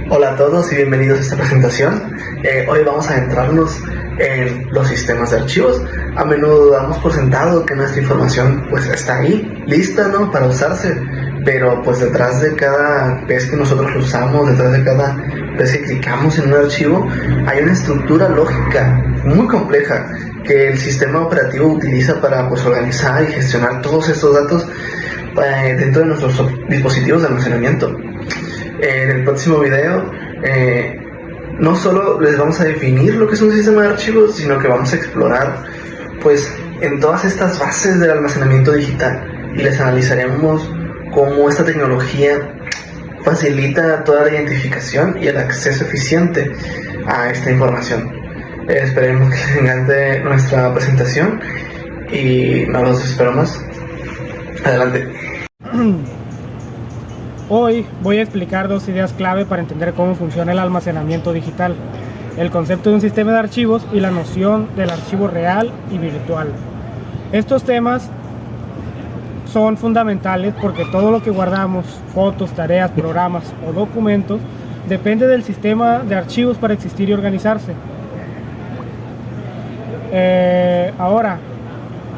Hola a todos y bienvenidos a esta presentación. Hoy vamos a adentrarnos en los sistemas de archivos. A menudo damos por sentado que nuestra información pues está ahí, lista, ¿no?, para usarse, pero pues detrás de cada vez que nosotros lo usamos, detrás de cada vez que clicamos en un archivo, hay una estructura lógica muy compleja que el sistema operativo utiliza para pues organizar y gestionar todos estos datos dentro de nuestros dispositivos de almacenamiento. En el próximo video no solo les vamos a definir lo que es un sistema de archivos, sino que vamos a explorar pues en todas estas bases del almacenamiento digital y les analizaremos cómo esta tecnología facilita toda la identificación y el acceso eficiente a esta información. Esperemos que les encante nuestra presentación y no los espero más. Adelante. Hoy voy a explicar dos ideas clave para entender cómo funciona el almacenamiento digital, el concepto de un sistema de archivos y la noción del archivo real y virtual. Estos temas son fundamentales porque todo lo que guardamos, fotos, tareas, programas o documentos, depende del sistema de archivos para existir y organizarse. Ahora,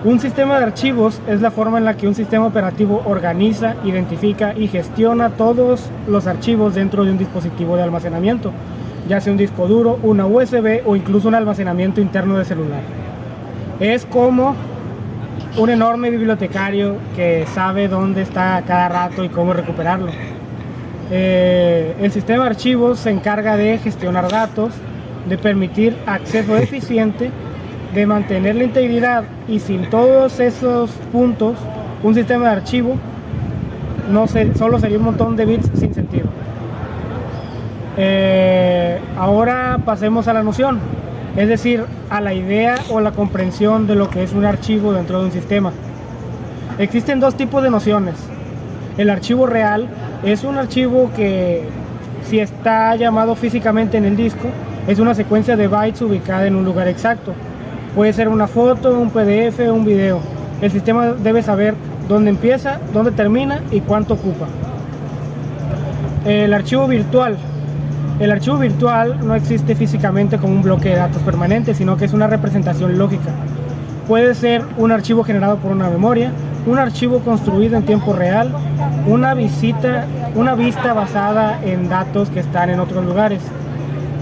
un sistema de archivos es la forma en la que un sistema operativo organiza, identifica y gestiona todos los archivos dentro de un dispositivo de almacenamiento, ya sea un disco duro, una USB o incluso un almacenamiento interno de celular. Es como un enorme bibliotecario que sabe dónde está a cada rato y cómo recuperarlo. El sistema de archivos se encarga de gestionar datos, de permitir acceso eficiente, de mantener la integridad, y sin todos esos puntos un sistema de archivo solo sería un montón de bits sin sentido. Ahora pasemos a la noción, es decir, a la idea o la comprensión de lo que es un archivo dentro de un sistema. Existen dos tipos de nociones. El archivo real es un archivo que, si está llamado físicamente en el disco, es una secuencia de bytes ubicada en un lugar exacto. Puede ser una foto, un PDF o un video. El sistema debe saber dónde empieza, dónde termina y cuánto ocupa. El archivo virtual. El archivo virtual no existe físicamente como un bloque de datos permanente, sino que es una representación lógica. Puede ser un archivo generado por una memoria, un archivo construido en tiempo real, una vista basada en datos que están en otros lugares.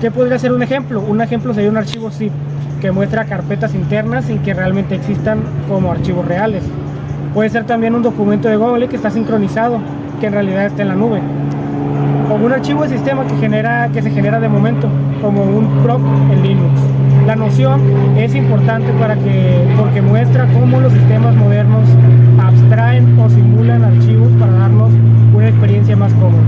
¿Qué podría ser un ejemplo? Un ejemplo sería un archivo zip, que muestra carpetas internas sin que realmente existan como archivos reales. Puede ser también un documento de Google que está sincronizado, que en realidad está en la nube. O un archivo de sistema que se genera de momento, como un proc en Linux. La noción es importante porque muestra cómo los sistemas modernos abstraen o simulan archivos para darnos una experiencia más cómoda.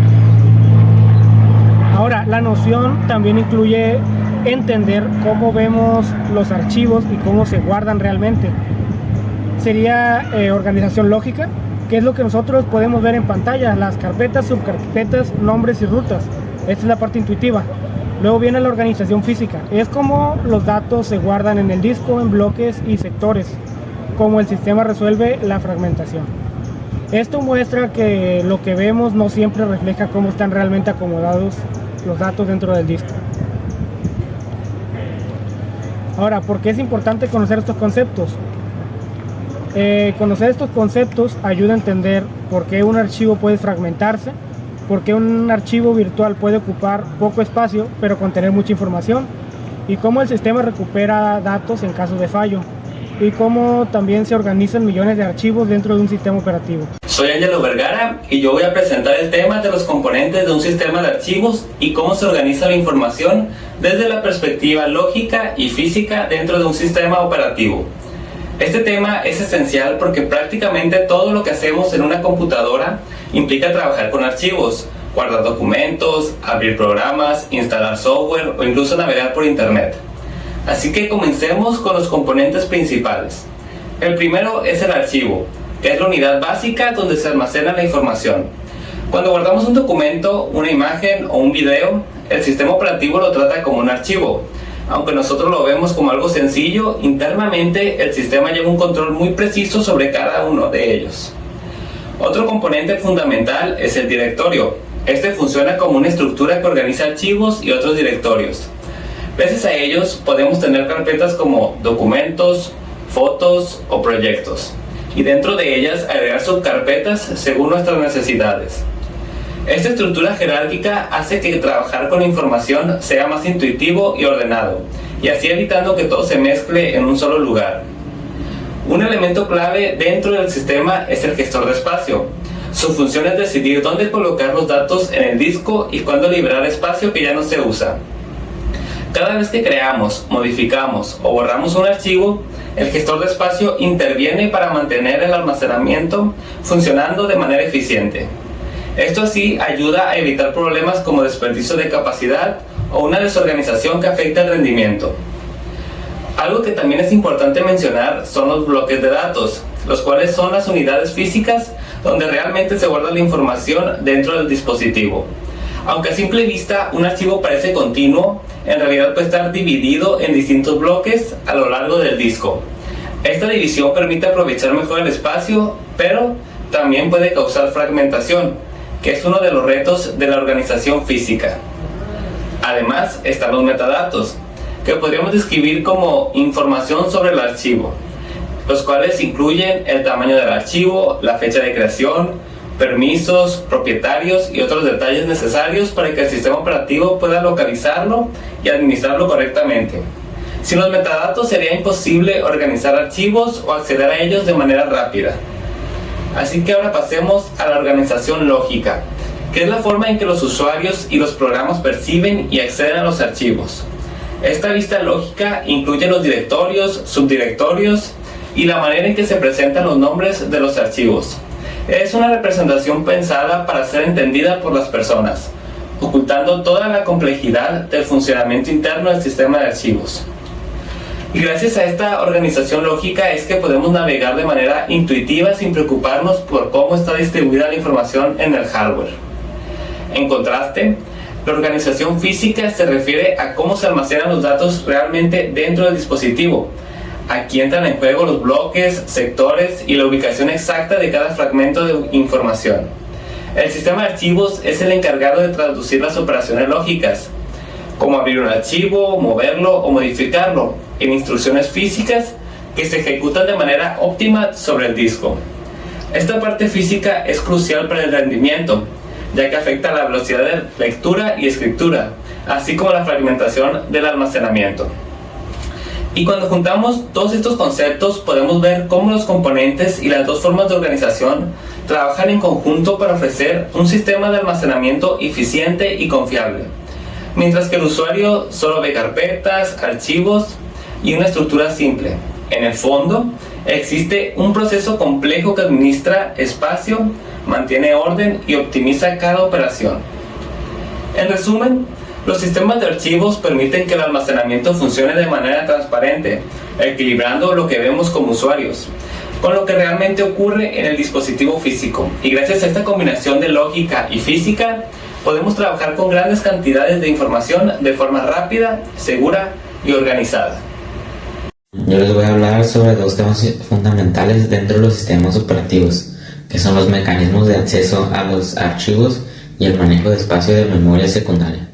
Ahora, la noción también incluye entender cómo vemos los archivos y cómo se guardan realmente. Sería organización lógica, que es lo que nosotros podemos ver en pantalla, las carpetas, subcarpetas, nombres y rutas. Esta es la parte intuitiva. Luego viene la organización física, es como los datos se guardan en el disco, en bloques y sectores, como el sistema resuelve la fragmentación. Esto muestra que lo que vemos no siempre refleja cómo están realmente acomodados los datos dentro del disco. Ahora, ¿por qué es importante conocer estos conceptos? Conocer estos conceptos ayuda a entender por qué un archivo puede fragmentarse, por qué un archivo virtual puede ocupar poco espacio pero contener mucha información, y cómo el sistema recupera datos en caso de fallo, y cómo también se organizan millones de archivos dentro de un sistema operativo. Soy Ángelo Vergara y yo voy a presentar el tema de los componentes de un sistema de archivos y cómo se organiza la información desde la perspectiva lógica y física dentro de un sistema operativo. Este tema es esencial porque prácticamente todo lo que hacemos en una computadora implica trabajar con archivos, guardar documentos, abrir programas, instalar software o incluso navegar por internet. Así que comencemos con los componentes principales. El primero es el archivo, que es la unidad básica donde se almacena la información. Cuando guardamos un documento, una imagen o un video, el sistema operativo lo trata como un archivo. Aunque nosotros lo vemos como algo sencillo, internamente el sistema lleva un control muy preciso sobre cada uno de ellos. Otro componente fundamental es el directorio, Este funciona como una estructura que organiza archivos y otros directorios. Gracias a ellos podemos tener carpetas como documentos, fotos o proyectos, y dentro de ellas agregar subcarpetas según nuestras necesidades. Esta estructura jerárquica hace que trabajar con la información sea más intuitivo y ordenado, y así evitando que todo se mezcle en un solo lugar. Un elemento clave dentro del sistema es el gestor de espacio. Su función es decidir dónde colocar los datos en el disco y cuándo liberar espacio que ya no se usa. Cada vez que creamos, modificamos o borramos un archivo, el gestor de espacio interviene para mantener el almacenamiento funcionando de manera eficiente. Esto así ayuda a evitar problemas como desperdicio de capacidad o una desorganización que afecta el rendimiento. Algo que también es importante mencionar son los bloques de datos, los cuales son las unidades físicas donde realmente se guarda la información dentro del dispositivo. Aunque a simple vista un archivo parece continuo, en realidad puede estar dividido en distintos bloques a lo largo del disco. Esta división permite aprovechar mejor el espacio, pero también puede causar fragmentación, que es uno de los retos de la organización física. Además están los metadatos, que podríamos describir como información sobre el archivo, los cuales incluyen el tamaño del archivo, la fecha de creación, permisos, propietarios y otros detalles necesarios para que el sistema operativo pueda localizarlo y administrarlo correctamente. Sin los metadatos sería imposible organizar archivos o acceder a ellos de manera rápida. Así que ahora pasemos a la organización lógica, que es la forma en que los usuarios y los programas perciben y acceden a los archivos. Esta vista lógica incluye los directorios, subdirectorios y la manera en que se presentan los nombres de los archivos. Es una representación pensada para ser entendida por las personas, ocultando toda la complejidad del funcionamiento interno del sistema de archivos. Y gracias a esta organización lógica es que podemos navegar de manera intuitiva sin preocuparnos por cómo está distribuida la información en el hardware. En contraste, la organización física se refiere a cómo se almacenan los datos realmente dentro del dispositivo. Aquí entran en juego los bloques, sectores y la ubicación exacta de cada fragmento de información. El sistema de archivos es el encargado de traducir las operaciones lógicas, como abrir un archivo, moverlo o modificarlo, en instrucciones físicas que se ejecutan de manera óptima sobre el disco. Esta parte física es crucial para el rendimiento, ya que afecta la velocidad de lectura y escritura, así como la fragmentación del almacenamiento. Y cuando juntamos todos estos conceptos podemos ver cómo los componentes y las dos formas de organización trabajan en conjunto para ofrecer un sistema de almacenamiento eficiente y confiable, mientras que el usuario solo ve carpetas, archivos y una estructura simple. En el fondo, existe un proceso complejo que administra espacio, mantiene orden y optimiza cada operación. En resumen, los sistemas de archivos permiten que el almacenamiento funcione de manera transparente, equilibrando lo que vemos como usuarios con lo que realmente ocurre en el dispositivo físico. Y gracias a esta combinación de lógica y física, podemos trabajar con grandes cantidades de información de forma rápida, segura y organizada. Yo les voy a hablar sobre dos temas fundamentales dentro de los sistemas operativos, que son los mecanismos de acceso a los archivos y el manejo de espacio de memoria secundaria.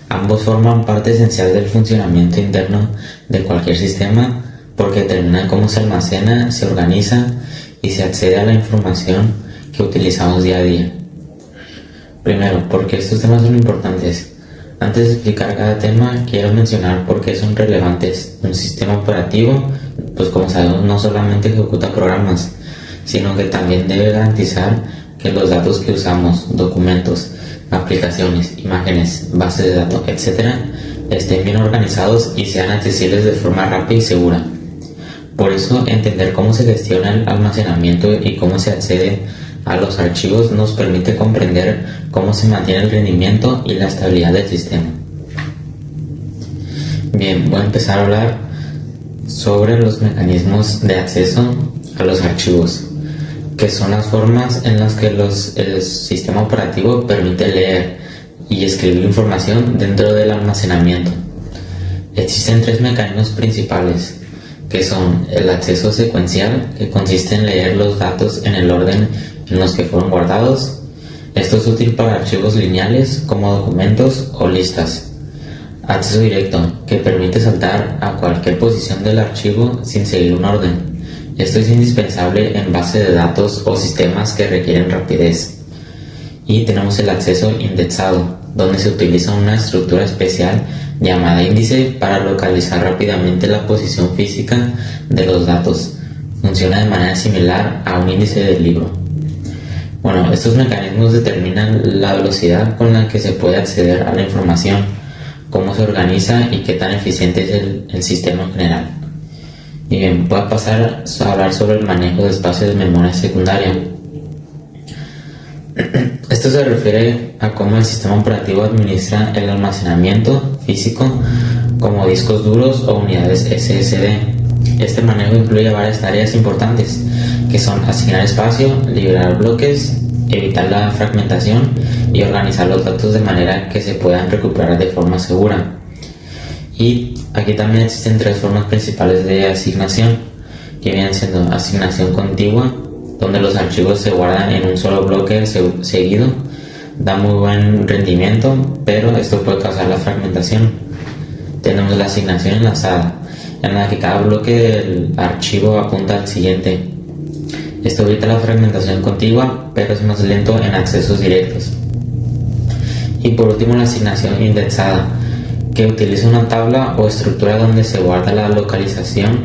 Ambos forman parte esencial del funcionamiento interno de cualquier sistema porque determinan cómo se almacena, se organiza y se accede a la información que utilizamos día a día. Primero, ¿por qué estos temas son importantes? Antes de explicar cada tema, quiero mencionar por qué son relevantes. Un sistema operativo, pues como sabemos, no solamente ejecuta programas, sino que también debe garantizar que los datos que usamos, documentos, aplicaciones, imágenes, bases de datos, etc., estén bien organizados y sean accesibles de forma rápida y segura. Por eso, entender cómo se gestiona el almacenamiento y cómo se accede a los archivos nos permite comprender cómo se mantiene el rendimiento y la estabilidad del sistema. Bien, voy a empezar a hablar sobre los mecanismos de acceso a los archivos, que son las formas en las que el sistema operativo permite leer y escribir información dentro del almacenamiento. Existen tres mecanismos principales, que son el acceso secuencial, que consiste en leer los datos en el orden en los que fueron guardados, Esto es útil para archivos lineales como documentos o listas. Acceso directo, que permite saltar a cualquier posición del archivo sin seguir un orden. Esto es indispensable en base de datos o sistemas que requieren rapidez. Y tenemos el acceso indexado, donde se utiliza una estructura especial llamada índice para localizar rápidamente la posición física de los datos. Funciona de manera similar a un índice del libro. Bueno, estos mecanismos determinan la velocidad con la que se puede acceder a la información, cómo se organiza y qué tan eficiente es el sistema en general. Y bien, voy a pasar a hablar sobre el manejo de espacios de memoria secundaria. Esto se refiere a cómo el sistema operativo administra el almacenamiento físico como discos duros o unidades SSD. Este manejo incluye varias tareas importantes, que son asignar espacio, liberar bloques, evitar la fragmentación y organizar los datos de manera que se puedan recuperar de forma segura. Y aquí también existen tres formas principales de asignación, que vienen siendo asignación contigua, donde los archivos se guardan en un solo bloque seguido. Da muy buen rendimiento, pero esto puede causar la fragmentación. Tenemos la asignación enlazada, en la que cada bloque del archivo apunta al siguiente. Esto evita la fragmentación contigua, pero es más lento en accesos directos. Y por último, la asignación indexada, que utiliza una tabla o estructura donde se guarda la localización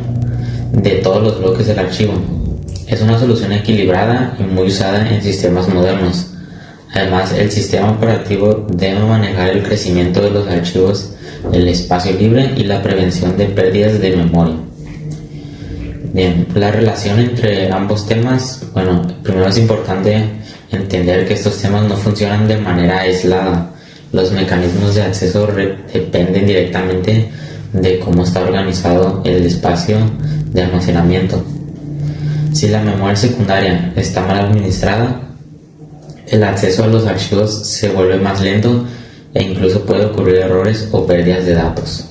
de todos los bloques del archivo. Es una solución equilibrada y muy usada en sistemas modernos. Además, el sistema operativo debe manejar el crecimiento de los archivos, el espacio libre y la prevención de pérdidas de memoria. Bien, la relación entre ambos temas, primero es importante entender que estos temas no funcionan de manera aislada. Los mecanismos de acceso dependen directamente de cómo está organizado el espacio de almacenamiento. Si la memoria secundaria está mal administrada, el acceso a los archivos se vuelve más lento e incluso puede ocurrir errores o pérdidas de datos.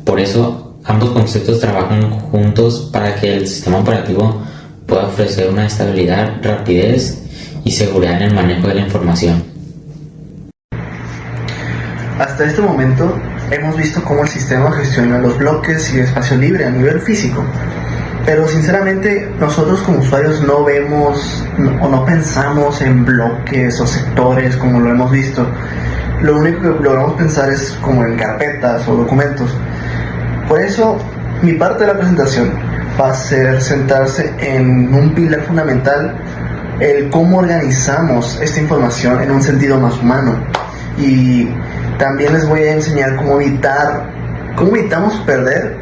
Por eso, ambos conceptos trabajan juntos para que el sistema operativo pueda ofrecer una estabilidad, rapidez y seguridad en el manejo de la información. Hasta este momento hemos visto cómo el sistema gestiona los bloques y el espacio libre a nivel físico, pero sinceramente nosotros como usuarios no vemos o no pensamos en bloques o sectores como lo hemos visto. Lo único que logramos pensar es como en carpetas o documentos. Por eso mi parte de la presentación va a ser centrarse en un pilar fundamental, el cómo organizamos esta información en un sentido más humano. Y también les voy a enseñar cómo evitamos perder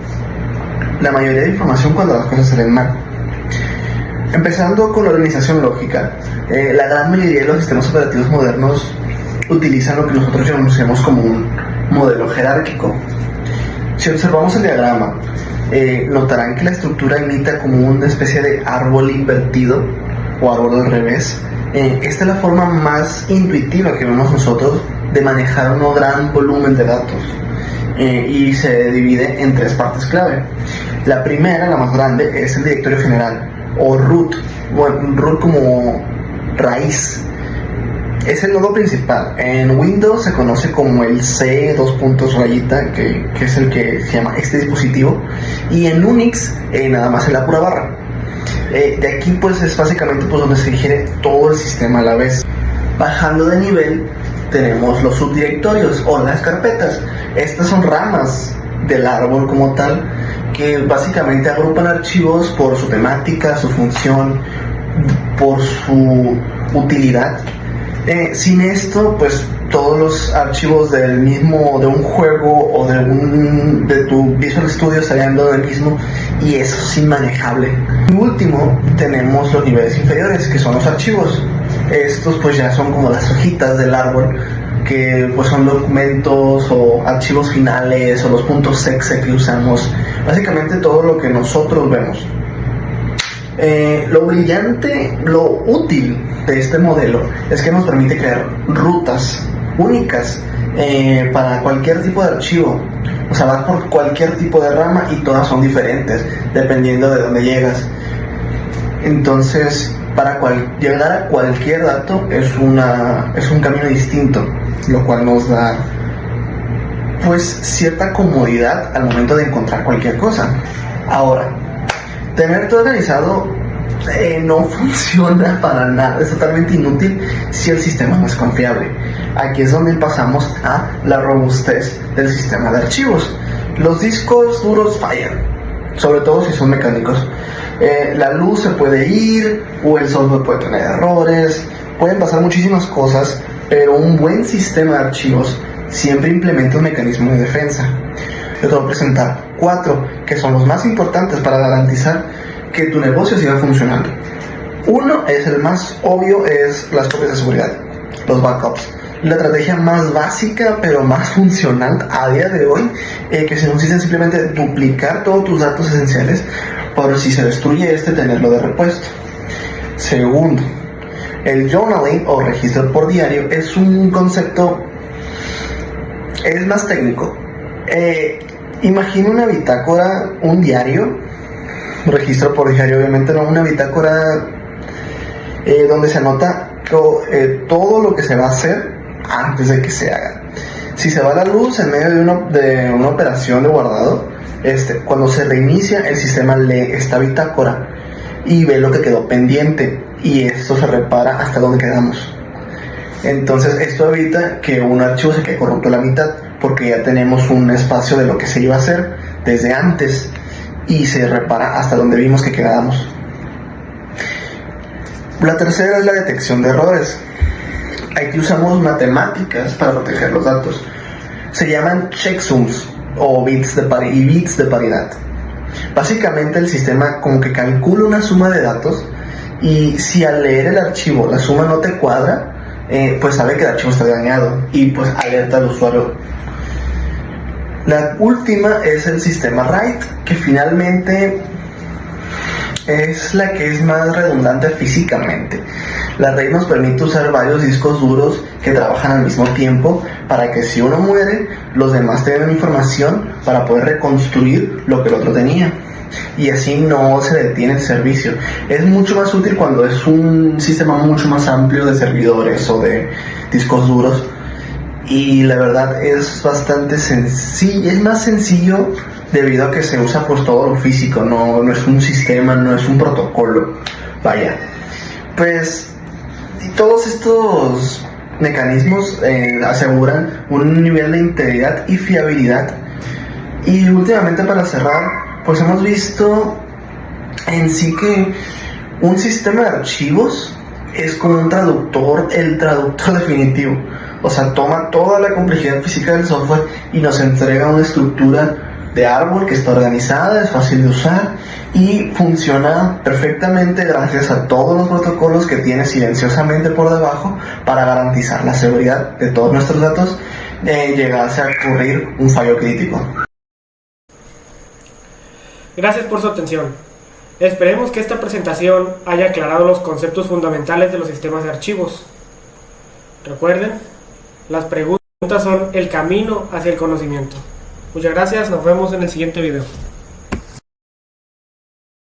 la mayoría de información cuando las cosas salen mal. Empezando con la organización lógica, la gran mayoría de los sistemas operativos modernos utilizan lo que nosotros conocemos como un modelo jerárquico. Si observamos el diagrama, notarán que la estructura imita como una especie de árbol invertido o árbol al revés. Esta es la forma más intuitiva que vemos nosotros de manejar un gran volumen de datos, y se divide en tres partes clave. La primera, la más grande, es el directorio general o root. Root como raíz. Es el nodo principal. En Windows se conoce como el C rayita, que es el que se llama este dispositivo, y en Unix nada más en la pura barra. De aquí pues es básicamente donde se digiere todo el sistema a la vez. Bajando de nivel tenemos los subdirectorios o las carpetas. Estas son ramas del árbol como tal, que básicamente agrupan archivos por su temática, su función, por su utilidad. Sin esto, pues todos los archivos de un juego o de tu Visual Studio estarían dando el mismo, y eso es inmanejable. Y último, tenemos los niveles inferiores, que son los archivos. Estos pues ya son como las hojitas del árbol, que pues son documentos o archivos finales o los puntos exe que usamos, básicamente todo lo que nosotros vemos. Lo brillante, lo útil de este modelo es que nos permite crear rutas únicas para cualquier tipo de archivo. O sea, vas por cualquier tipo de rama y todas son diferentes dependiendo de dónde llegas. Entonces, Para llegar a cualquier dato es un camino distinto, lo cual nos da pues cierta comodidad al momento de encontrar cualquier cosa. Ahora, tener todo organizado no funciona para nada, es totalmente inútil si el sistema no es confiable. Aquí es donde pasamos a la robustez del sistema de archivos. Los discos duros fallan, sobre todo si son mecánicos. La luz se puede ir, o el software puede tener errores, pueden pasar muchísimas cosas, pero un buen sistema de archivos siempre implementa un mecanismo de defensa. Yo te voy a presentar 4 que son los más importantes para garantizar que tu negocio siga funcionando. Uno es el más obvio, es las copias de seguridad, los backups. La estrategia más básica pero más funcional a día de hoy, que se consiste en simplemente duplicar todos tus datos esenciales por si se destruye tenerlo de repuesto. Segundo, el journaling o registro por diario es un concepto, es más técnico. Imagina una bitácora, un diario, un registro por diario, obviamente no una bitácora donde se anota todo lo que se va a hacer antes de que se haga. Si se va la luz en medio de una operación de guardado, cuando se reinicia el sistema lee esta bitácora y ve lo que quedó pendiente, y esto se repara hasta donde quedamos. Entonces esto evita que un archivo se quede corrupto a la mitad, porque ya tenemos un espacio de lo que se iba a hacer desde antes y se repara hasta donde vimos que quedábamos. La tercera es la detección de errores. Aquí usamos matemáticas para proteger los datos. Se llaman checksums o bits de paridad. Básicamente el sistema como que calcula una suma de datos, y si al leer el archivo la suma no te cuadra, pues sabe que el archivo está dañado y pues alerta al usuario. La última es el sistema RAID, que finalmente es la que es más redundante físicamente. La RAID nos permite usar varios discos duros que trabajan al mismo tiempo, para que si uno muere, los demás tengan información para poder reconstruir lo que el otro tenía, y así no se detiene el servicio. Es mucho más útil cuando es un sistema mucho más amplio de servidores o de discos duros, y la verdad es bastante sencillo, es más sencillo debido a que se usa pues todo lo físico, no es un sistema, no es un protocolo. Vaya, pues todos estos mecanismos aseguran un nivel de integridad y fiabilidad. Y últimamente, para cerrar, pues hemos visto en sí que un sistema de archivos es como un traductor, el traductor definitivo. O sea, toma toda la complejidad física del software y nos entrega una estructura de árbol que está organizada, es fácil de usar y funciona perfectamente gracias a todos los protocolos que tiene silenciosamente por debajo para garantizar la seguridad de todos nuestros datos de llegarse a ocurrir un fallo crítico. Gracias por su atención. Esperemos que esta presentación haya aclarado los conceptos fundamentales de los sistemas de archivos. Recuerden, las preguntas son el camino hacia el conocimiento. Muchas gracias, nos vemos en el siguiente video.